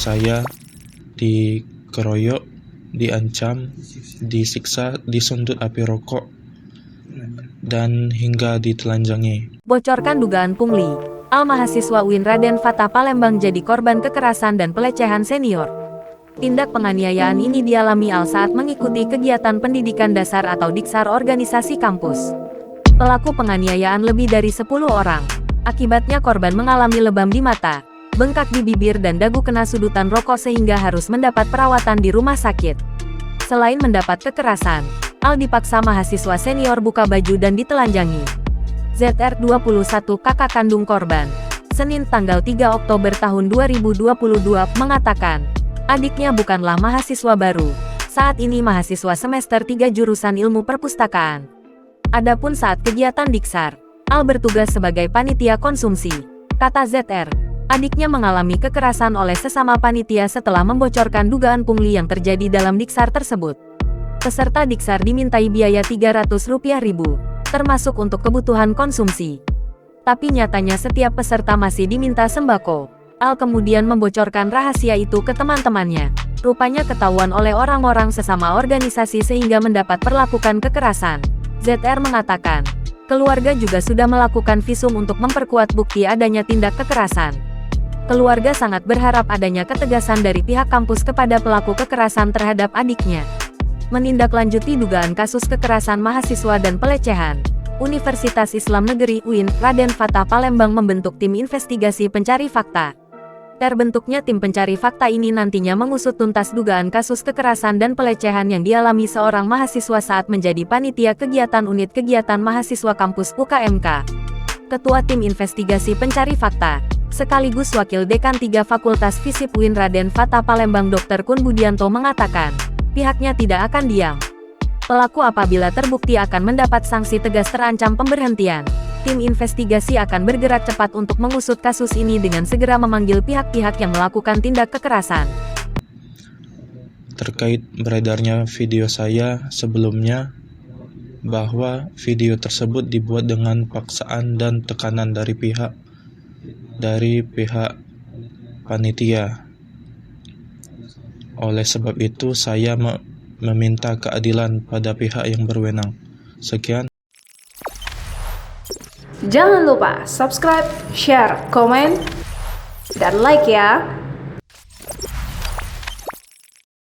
saya dikeroyok, diancam, disiksa, disuntut api rokok, dan hingga ditelanjangi. Bocorkan dugaan pungli. Al mahasiswa UIN Raden Fatah Palembang jadi korban kekerasan dan pelecehan senior. Tindak penganiayaan ini dialami Al saat mengikuti kegiatan pendidikan dasar atau diksar organisasi kampus. Pelaku penganiayaan lebih dari 10 orang. Akibatnya korban mengalami lebam di mata, bengkak di bibir dan dagu kena sudutan rokok sehingga harus mendapat perawatan di rumah sakit. Selain mendapat kekerasan, Al dipaksa mahasiswa senior buka baju dan ditelanjangi. ZR 21 kakak kandung korban, Senin tanggal 3 Oktober tahun 2022 mengatakan, adiknya bukanlah mahasiswa baru, saat ini mahasiswa semester 3 jurusan ilmu perpustakaan. Adapun saat kegiatan diksar, Al bertugas sebagai panitia konsumsi. Kata ZR, adiknya mengalami kekerasan oleh sesama panitia setelah membocorkan dugaan pungli yang terjadi dalam diksar tersebut. Peserta diksar dimintai biaya Rp300.000, termasuk untuk kebutuhan konsumsi. Tapi nyatanya setiap peserta masih diminta sembako. Al kemudian membocorkan rahasia itu ke teman-temannya. Rupanya ketahuan oleh orang-orang sesama organisasi sehingga mendapat perlakukan kekerasan. ZR mengatakan, keluarga juga sudah melakukan visum untuk memperkuat bukti adanya tindak kekerasan. Keluarga sangat berharap adanya ketegasan dari pihak kampus kepada pelaku kekerasan terhadap adiknya. Menindaklanjuti dugaan kasus kekerasan mahasiswa dan pelecehan, Universitas Islam Negeri UIN Raden Fatah Palembang membentuk tim investigasi pencari fakta. Terbentuknya tim pencari fakta ini nantinya mengusut tuntas dugaan kasus kekerasan dan pelecehan yang dialami seorang mahasiswa saat menjadi panitia kegiatan unit kegiatan mahasiswa kampus UKMK. Ketua tim investigasi pencari fakta, sekaligus Wakil Dekan 3 Fakultas Fisip UIN Raden Fatah Palembang Dr. Kun Budianto mengatakan, pihaknya tidak akan diam. Pelaku apabila terbukti akan mendapat sanksi tegas terancam pemberhentian. Tim investigasi akan bergerak cepat untuk mengusut kasus ini dengan segera memanggil pihak-pihak yang melakukan tindak kekerasan. Terkait beredarnya video saya sebelumnya, bahwa video tersebut dibuat dengan paksaan dan tekanan dari pihak panitia. Oleh sebab itu, saya meminta keadilan pada pihak yang berwenang. Sekian. Jangan lupa subscribe, share, komen, dan like ya.